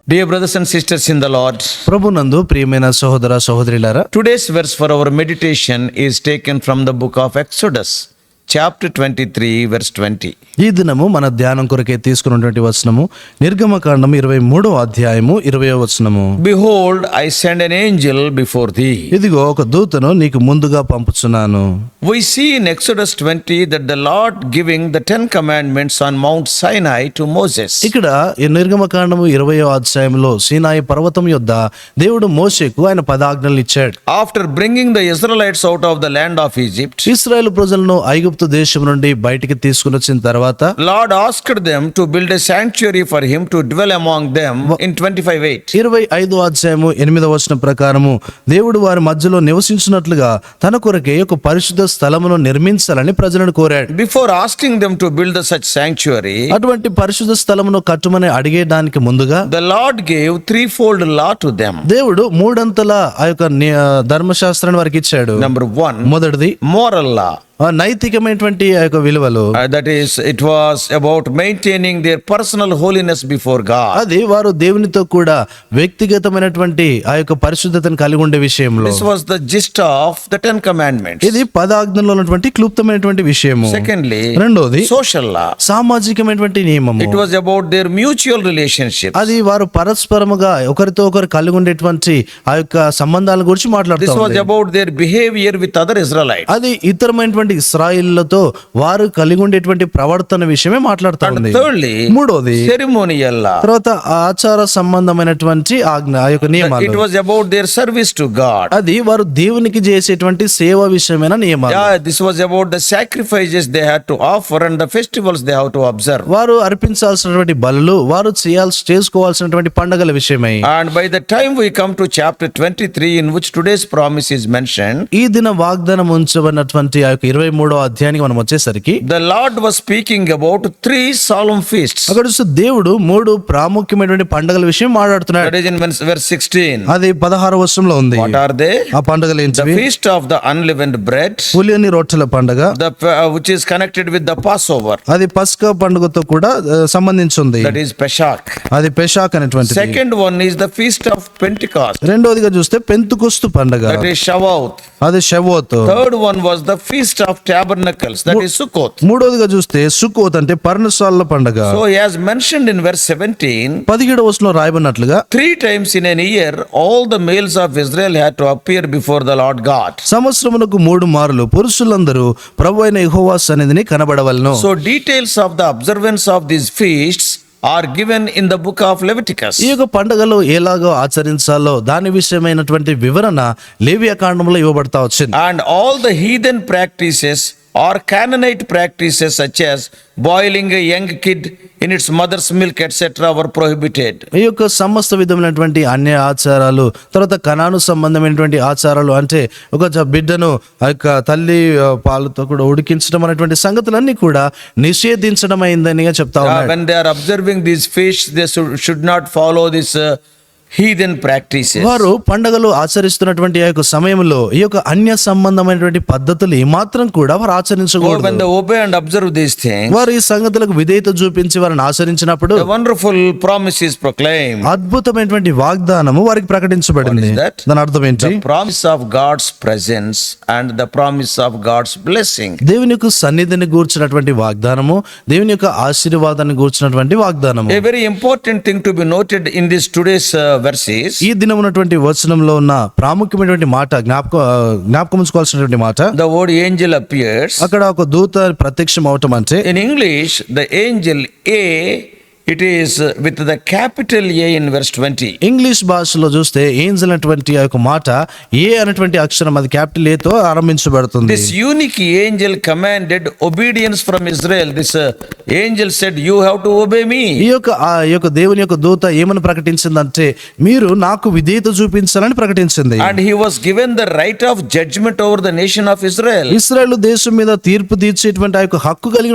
Dear brothers and sisters in the Lord, ప్రభునందు ప్రియమైన సహోదర సహోదరులారా, today's verse for our meditation is taken from the book of Exodus, chapter 23, verse 20. ఈ దినము మన ధ్యానం కొరకే తీసుకున్నటువంటి వచనము నిర్గమకాండం 23వ అధ్యాయము 20వ వచనము. Behold, I send an angel before thee. ఇదిగో ఒక దూతను నీకు ముందుగా పంపుచున్నాను. We see in Exodus 20 that the Lord giving the 10 commandments on Mount Sinai to Moses. ఇక్కడ ఈ నిర్గమకాండము 20వ అధ్యాయంలో సీనాయి పర్వతం యొద్ద దేవుడు మోషేకు ఆయన 10 ఆజ్ఞలు ఇచ్చాడు. After bringing the Israelites out of the land of Egypt, ఇశ్రాయేలు ప్రజలను ఐగుప్తు దేశం నుండి బయటికి తీసుకుని వచ్చిన తర్వాత Lord asked them to build a sanctuary for him to dwell among them in 25:8. 25వ అధ్యాయము 8వ వచనం ప్రకారము దేవుడు వారి మధ్యలో నివసించినట్లుగా తన కొరకే ఒక పరిశుద్ధ స్థలమును నిర్మించాలని ప్రజలను కోరాడు. Before asking them to build such sanctuary, అటువంటి పరిశుద్ధ స్థలమును కట్టుమని అడిగేదానికి ముందుగా the Lord gave threefold law to them. దేవుడు మూడంతల ఆ యొక్క ధర్మశాస్త్రాన్ని వారికి ఇచ్చాడు. Number 1, మొదటిది moral law. నైతికమైనటువంటి ఆ యొక్క విలువలు. That is, it was about maintaining their personal holiness before God. అది వారు దేవునితో కూడా వ్యక్తిగతమైనటువంటి ఆ యొక్క పరిశుద్ధతను కలిగి ఉండే విషయంలో. This was the gist of the 10 commandments. ఇది 10 ఆజ్ఞల్లో ఉన్నటువంటి క్లుప్తమైనటువంటి విషయము. Secondly, రెండోది social law. సామాజికమైనటువంటి నియమము. It was about their mutual relationships. అది వారు పరస్పరముగా ఒకరితో ఒకరు కలిగి ఉండేటువంటి ఆ యొక్క సంబంధాల గురించి This మాట్లాడుతూ was about their behavior with other Israelites. అది ఇతరమైనటువంటి ఇశ్రాయేలులతో వారు కలిగి ఉండేటువంటి ప్రవర్తన విషయమే మాట్లాడుతా ఉంది. Thirdly, మూడోది ceremonial law. తర్వాత ఆచార సంబంధమైనటువంటి ఆజ్ఞ ఆ యొక్క It నియమాలు. was about their service to God. అది వారు దేవునికి చేసేటువంటి సేవ విషయమైన నియమాలు. Yeah, this was about the sacrifices they had to offer and the festivals they have to observe. వారు అర్పించాల్సినటువంటి బలులు, వారు చేసుకోవాల్సినటువంటి పండుగల విషయమై. And by the time we come to chapter 23, in which today's promise is mentioned, ఈ దిన వాగ్దానం ఉంచబడినటువంటి ఆ యొక్క 23వ అధ్యాయానికి మనం వచ్చేసరికి the Lord was speaking about 3 solemn feasts. అక్కడ చూస్తే దేవుడు 3 ప్రాముఖ్యమైనటువంటి పండుగల విషయం మాట్లాడుతున్నాడు. That is in verse 16. అది 16వ వచనంలో ఉంది. What are they? ఆ పండుగలు The ఏంటివి? feast of the unleavened bread, పులియని రొట్టెల పండుగ, which is connected with the Passover. అది పస్కా పండుగతో కూడా సంబంధించి ఉంది. That is Pesach. అది పెసాక్ అనేటువంటిది. Second one is the feast of Pentecost. రెండోదిగా చూస్తే పెంతుకొస్తు పండుగ, That is Shavuot. అది షెవోత్. Third one was the feast of tabernacles. That is Sukkot. మూడోదిగా చూస్తే సుక్కోత్ అంటే పర్ణశాలల పండుగ. So as mentioned in verse 17, 17వ వచనంలో రాయబడినట్లుగా 3 times in an year, all the males of Israel had to appear before the Lord God. సంవత్సరమునకు 3 మారులు పురుషులందరూ ప్రభువైన యెహోవా సన్నిధిని కనబడవలెను. So details of the observance of these feasts are given in the book of Leviticus. ఈ యొక్క పండుగలు ఎలాగో ఆచరించాలో దాని విషయమైనటువంటి వివరణ లేవియా కాండంలో ఇవ్వబడతా వచ్చింది. And all the heathen practices or Canaanite practices such as boiling a young kid in its mother's milk etc. were prohibited. ఈ యొక్క సమస్త విధమైనటువంటి అన్య ఆచారాలు, తర్వాత కనాను సంబంధమైనటువంటి ఆచారాలు అంటే ఒక బిడ్డను ఆ యొక్క తల్లి పాలతో కూడా ఉడికించడం అనేటువంటి సంగతులన్నీ కూడా నిషేధించడం అయిందని చెప్తా ఉన్నాడు. When they are observing these feasts, they should not follow this heathen practices. వారు పండుగలు ఆచరిస్తున్నటువంటి ఆ యొక్క సమయంలో ఈ యొక్క అన్య సంబంధమైనటువంటి పద్ధతులు ఏమాత్రం కూడా వారు ఆచరించకూడదు. When they obey and observe these things, వారు ఈ సంగతులకు విధేయత చూపించి వారిని ఆచరించినప్పుడు the wonderful promise is proclaimed. అద్భుతమైనటువంటి వాగ్దానము వారికి ప్రకటించబడింది. What is that? దాని అర్థం ఏంటి? The promise of God's presence and the promise of God's blessing. దేవుని యొక్క సన్నిధిని గూర్చినటువంటి వాగ్దానము, దేవుని యొక్క ఆశీర్వాదాన్ని గూర్చినటువంటి వాగ్దానము. A very important thing to be noted in this today's verses, ఈ దినం ఉన్నటువంటి వచనంలో ఉన్న ప్రాముఖ్యమైనటువంటి మాట జ్ఞాపకం ఉంచుకోవాల్సినటువంటి మాట, the word angel appears. అక్కడ ఒక దూత ప్రత్యక్షం అవటం అంటే In English, the angel A, it is with the capital A in verse 20. English భాషలో చూస్తే ఏంజెల్ అనేటువంటి ఆ యొక్క మాట ఏ అనేటువంటి అక్షరం అది క్యాపిటల్ ఏ తో ఆరంభించబడుతుంది. This unique angel commanded obedience from Israel. This angel said, you have to obey me. ఈ యొక్క దేవుని యొక్క దూత ఏమని ప్రకటించిందంటే మీరు నాకు విధేయత చూపించాలని ప్రకటించింది. And he was given the right of judgment over the nation of Israel. ఇశ్రాయేలు దేశం మీద తీర్పు తీర్చేటువంటి ఆ యొక్క హక్కు కలిగి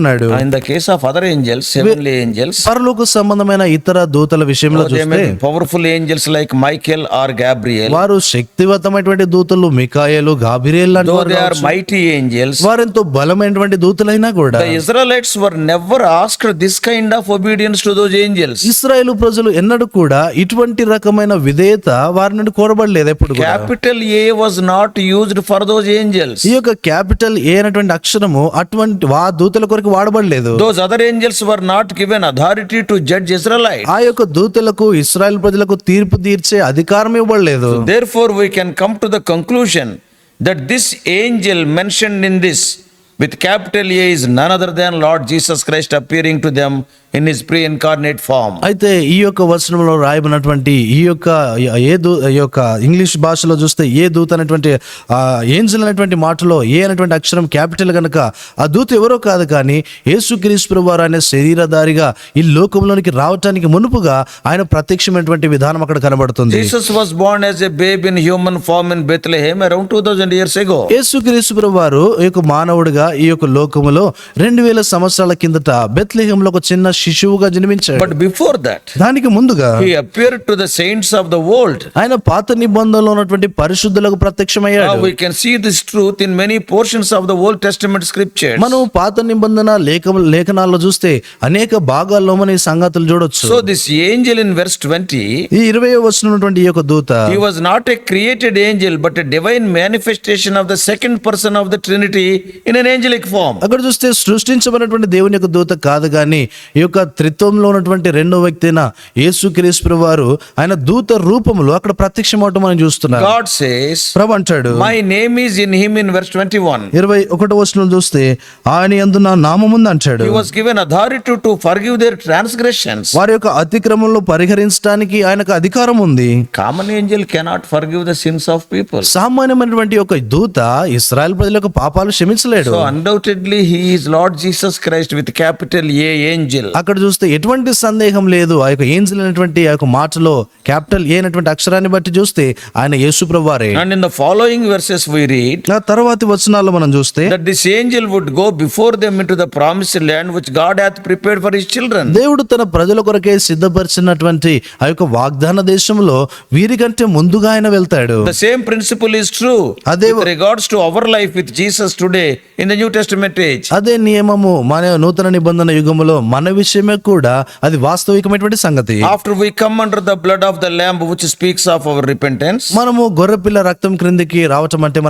ఉన్నాడు. In the case of other angels, heavenly angels. పరలోక సంబంధమైన ఇతర దూతల విషయంలో They చూస్తే may be powerful angels like Michael or Gabriel. వారు శక్తివంతమైనటువంటి దూతలు మికాయేలు గాబ్రియేల్ లాంటి Though వారు they are కావచ్చు. mighty angels, వారెంతో బలమైనటువంటి దూతలైనా కూడా the Israelites were never asked this kind of obedience to those angels. ఇశ్రాయేలు ప్రజలు ఎన్నడూ కూడా ఇటువంటి రకమైన విధేయత వారి నుండి కోరబడలేదు ఎప్పుడు కూడా. Capital A was not used for those angels. ఈ యొక్క క్యాపిటల్ ఏ అనేటువంటి అక్షరము అటువంటి ఆ దూతల కొరకు వాడబడలేదు. Those other angels were not given authority to judge Israelites. ఆ యొక్క దూతలకు ఇశ్రాయేల్ ప్రజలకు తీర్పు తీర్చే అధికారం ఇవ్వబడలేదు. Therefore, we can come to the conclusion that this angel mentioned in this with capital A is none other than Lord Jesus Christ appearing to them in his pre-incarnate form. అయితే ఈ యొక్క వచనంలో రాయబడినటువంటి ఈ యొక్క ఇంగ్లీష్ భాషలో చూస్తే ఏ దూత అనేటువంటి ఏంజల్ అనేటువంటి మాటలో ఏ అనేటువంటి అక్షరం క్యాపిటల్ గనుక ఆ దూత ఎవరో కాదు కానీ యేసుక్రీస్తు ప్రభువారు అనే శరీరధారిగా ఈ లోకంలోనికి రావటానికి మునుపుగా ఆయన ప్రత్యక్షమైనటువంటి విధానం అక్కడ కనబడుతుంది. Jesus was born as a babe in human form in Bethlehem around 2000 years ago. యేసుక్రీస్తు ప్రభువారు ఈ యొక్క మానవుడిగా ఈ యొక్క లోకములో 2000 సంవత్సరాల కిందట బెత్లెహేంలో ఒక చిన్న శిశువుగా జన్మించాడు. But before that, దానికి ముందుగా he appeared to the saints of the world. ఆయన పాత నిబంధనలో ఉన్నటువంటి పరిశుద్ధులకు ప్రత్యక్షమయ్యాడు. Now we can see this truth in many portions of the Old Testament scriptures. మనం పాత నిబంధన లేఖనాల్లో చూస్తే అనేక భాగాల్లో మన ఈ సంగతులు చూడొచ్చు. So this angel in verse 20, ఈ 20వ వచనం ఉన్నటువంటి ఈ యొక్క దూత he was not a created angel but a divine manifestation of the second person of the Trinity in an angelic form. అక్కడ చూస్తే సృష్టించబడినటువంటి దేవుని యొక్క దూత కాదు గాని ఈ యొక్క త్రిత్వంలో ఉన్నటువంటి రెండో వ్యక్తి అయిన యేసుక్రీస్తు వారు ఆయన దూత రూపంలో అక్కడ ప్రత్యక్షమవటం మనం చూస్తున్నాం. God says, ప్రభు అంటాడు, my name is in him in verse 21. 21వ వచనం చూస్తే ఆయన యందు నా నామం ఉంది అంటాడు. He was given authority to forgive their transgressions. వారి యొక్క అతిక్రమంలో పరిహరించడానికి ఆయనకు అధికారం ఉంది. Common angel cannot forgive the sins of people. సామాన్యమైనటువంటి ఒక దూత ఇశ్రాయేల్ ప్రజల యొక్క పాపాలు క్షమించలేడు. So undoubtedly he is Lord Jesus Christ with capital A angel. అక్కడ చూస్తే ఎటువంటి సందేహం లేదు, ఆ యొక్క ఏంజల్ అనేటువంటి ఆ యొక్క మాటలో క్యాపిటల్ ఏ అనేటువంటి అక్షరాన్ని బట్టి చూస్తే ఆయన యేసు ప్రభువారే. And in the following verses we read ఆ తర్వాతి వచనాల్లో మనం చూస్తే that this angel would go before them into the promised land which God hath prepared for his children. దేవుడు తన ప్రజల కొరకే సిద్ధపరిచినటువంటి ఆ యొక్క వాగ్దాన దేశంలో వీరికంటే ముందుగా ఆయన వెళ్తాడు. The same principle is true with regards to our life with Jesus today in the New Testament age. అదే నియమము మన నూతన నిబంధన యుగములో మన విషయమే కూడా అది వాస్తవికమైనటువంటి సంగతి. After we come under the blood of the lamb which speaks of our repentance, మనము గొర్రెపిల్ల రక్తం క్రిందికి రావటం అంటే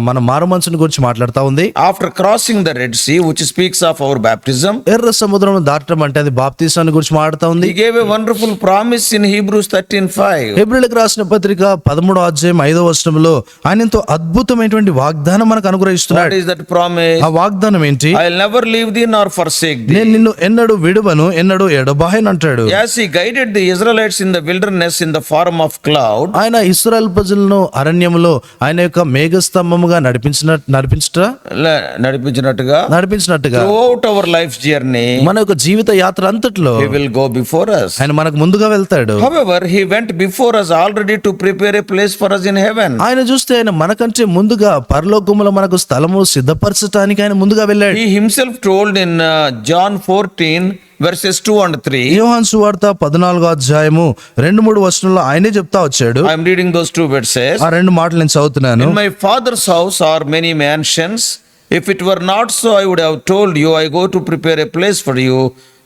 మన మారు మనసుని గురించి మాట్లాడుతా ఉంది. after crossing the Red Sea which speaks of our baptism, ఎర్ర సముద్రం దాటడం అంటే అది బాప్తీసాన్ని గురించి మాట్లాడుతా ఉంది. he gave a wonderful promise in Hebrews 13:5. హెబ్రీయులకు రాసిన పత్రిక 13వ అధ్యాయం 5వ వచనంలో ఆయన ఎంతో అద్భుతమైనటువంటి వాగ్దానం మనకు అనుగ్రహిస్తున్నాడు. What is that promise? ఆ వాగ్దానం ఏంటి? I'll never leave thee nor forsake thee. నేను నిన్ను ఎన్నడూ విడువను ఎన్నడూ ఎడబాయను అంటాడు. As he guided the Israelites in the wilderness in the form of cloud, ఆయన ఇశ్రాయేల్ ప్రజలను అరణ్యములో ఆయన యొక్క మేఘస్తంభముగా నడిపించినట్టుగా throughout our life's journey, మన యొక్క జీవిత యాత్ర అంతట్లో he will go before us. ఆయన మనకు ముందుగా వెళ్తాడు. However, he went before us already to prepare a place for us in heaven. ఆయన చూస్తే ఆయన మనకంటే ముందుగా పరలోకములో మనకు స్థలము సిద్ధపరచడానికి ఆయన ముందుగా వెళ్ళాడు. He himself told in John 14 verses 2 and 3. యోహాను సువార్త 14వ అధ్యాయము 2-3 వచనాల్లో ఆయనే చెప్తా వచ్చాడు. I am reading those two verses. ఆ రెండు మాటలు నేను చదువుతున్నాను. In my father's house are many mansions. If it were not so, I would have told you, I go to prepare a place for you.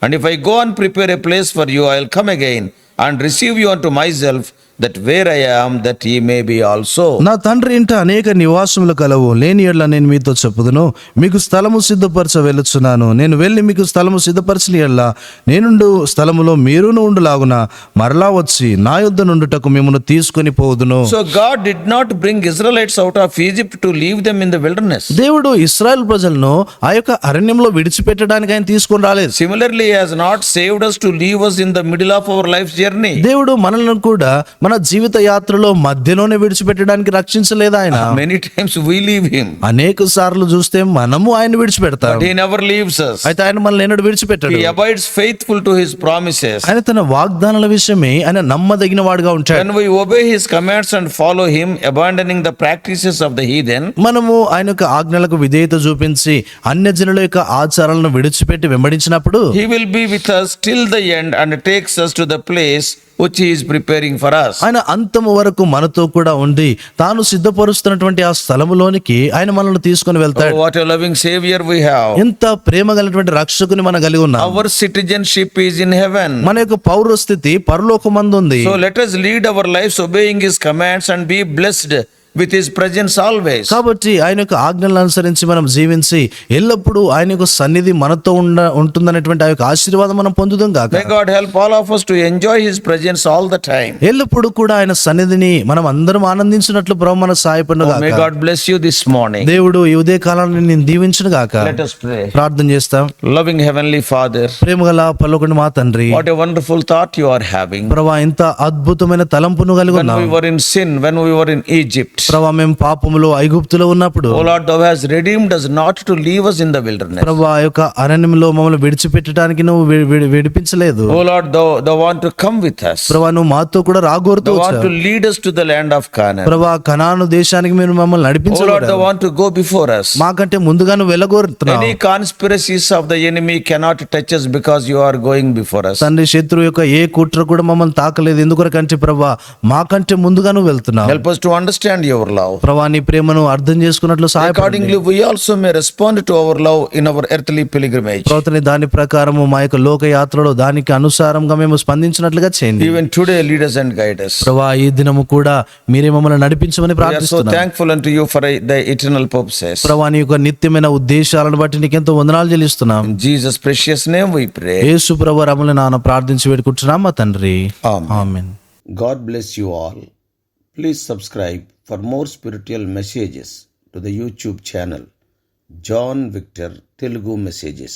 And if I go and prepare a place for you, I will come again and receive you unto myself, that where I am, that ye may be also. నా తండ్రి ఇంట అనేక నివాసములు కలవు, లేని యెడల నేను మీతో చెప్పుదును, మీకు స్థలము సిద్ధపరచ వెళ్ళుచున్నాను. నేను వెళ్ళి మీకు స్థలము సిద్ధపరచిన యెడల నేనుండు స్థలములో మీరును ఉండులాగున మరలా వచ్చి నా యొద్ద నుండుటకు మిమ్మును తీసుకొని పోదును. So God did not bring Israelites out of Egypt to leave them in the wilderness. దేవుడు ఇశ్రాయేల్ ప్రజలను ఆ యొక్క అరణ్యంలో విడిచిపెట్టడానికి ఆయన తీసుకొని రాలేదు. Similarly, he has not saved us to leave us in the middle of our life's journey. దేవుడు మనల్ని కూడా మన జీవిత యాత్రలో మధ్యలోనే విడిచిపెట్టడానికి రక్షించలేదు ఆయన. Many times we leave him, అనేక సార్లు చూస్తే మనము ఆయన విడిచిపెడతాం, but he never leaves us. అయితే ఆయన మనల్ని ఎన్నడూ విడిచిపెట్టాడు. He abides faithful to his promises. ఆయన తన వాగ్దానాల విషయమే ఆయన నమ్మదగిన వాడుగా ఉంటాడు. When we obey his commands and follow him, abandoning the practices of the heathen, మనము ఆయన యొక్క ఆజ్ఞలకు విధేయత చూపించి అన్యజనుల యొక్క ఆచారాలను విడిచిపెట్టి వెంబడించినప్పుడు he will be with us till the end and takes us to the place which he is preparing for us. ఆయన అంతము వరకు మనతో కూడా ఉండి తాను సిద్ధపరుస్తున్నటువంటి ఆ స్థలములోనికి ఆయన మనల్ని తీసుకొని వెళ్తాడు. Oh, what a loving savior we have. ఎంత ప్రేమ కలిగినటువంటి రక్షకుని మనం కలిగి ఉన్నాం. Our citizenship is in heaven. మన యొక్క పౌరస్థితి పరలోకమందు ఉంది. So let us lead our lives obeying his commands and be blessed with his presence always. కాబట్టి ఆయన యొక్క ఆజ్ఞలను అనుసరించి మనం జీవించి ఎల్లప్పుడూ ఆయన యొక్క సన్నిధి మనతో ఉంటుందనేటువంటి ఆ యొక్క ఆశీర్వాదం మనం పొందుదాం గాక. May God help all of us to enjoy his presence all the time. ఎల్లప్పుడూ కూడా ఆయన సన్నిధిని మనం అందరం ఆనందించినట్లు ప్రభు మనకు సహాయపడును Oh, may గాక. God bless you this morning. దేవుడు ఈ ఉదయ కాలాన్ని నేను దీవించును గాక. Let us pray. ప్రార్థన చేస్తాం. Loving heavenly Father, ప్రేమగల పరలోకపు మా తండ్రి, what a wonderful thought you are having. ప్రభా ఇంత అద్భుతమైన తలంపును కలిగి When ఉన్నాం. we were in sin, when we were in Egypt, ప్రభా మేము పాపములో ఐగుప్తులో ఉన్నప్పుడు O Lord, thou hast redeemed us not to leave us in the wilderness. ప్రభా ఆ యొక్క అరణ్యంలో మమ్మల్ని విడిచిపెట్టడానికి నువ్వు విడిపించలేదు. O Lord, thou want to come with us. ప్రభా నువ్వు మాతో కూడా రాగోరుతూ Thou want వచ్చావు. to lead us to the land of Canaan. ప్రభా కనాను దేశానికి మీరు మమ్మల్ని O Lord, నడిపించలేదు. thou want to go before us. మాకంటే ముందుగా నువ్వు వెళ్ళగోరుతున్నావు. Any conspiracies of the enemy cannot touch us because you are going before us. తండ్రి శత్రువు యొక్క ఏ కుట్ర కూడా మమ్మల్ని తాకలేదు. ఎందుకొరకంటే ప్రభా మాకంటే ముందుగా నువ్వు వెళ్తున్నావు. Help us to understand your love. ప్రభా నీ ప్రేమను అర్థం చేసుకున్నట్లు సహాయపడండి. Accordingly, we also may respond to our love in our earthly pilgrimage. ప్రభుత్వ దాని ప్రకారము మా యొక్క లోక యాత్రలో దానికి అనుసారంగా మేము స్పందించినట్లుగా చేయండి. Even today, lead us and guide us. ప్రభా ఈ దినము కూడా మీరే మమ్మల్ని నడిపించమని We are so ప్రార్థిస్తున్నాం. thankful unto you for the eternal purposes. ప్రభా నీ యొక్క నిత్యమైన ఉద్దేశాలను బట్టి నీకు ఎంతో వందనాలు చెల్లిస్తున్నాం. In Jesus' precious name we pray. యేసు ప్రభు రమల నాన్న ప్రార్థించి వేడుకుంటున్నాం మా తండ్రి. Amen. Amen. God bless you all. Please subscribe for more spiritual messages to the YouTube channel John Victor Telugu Messages.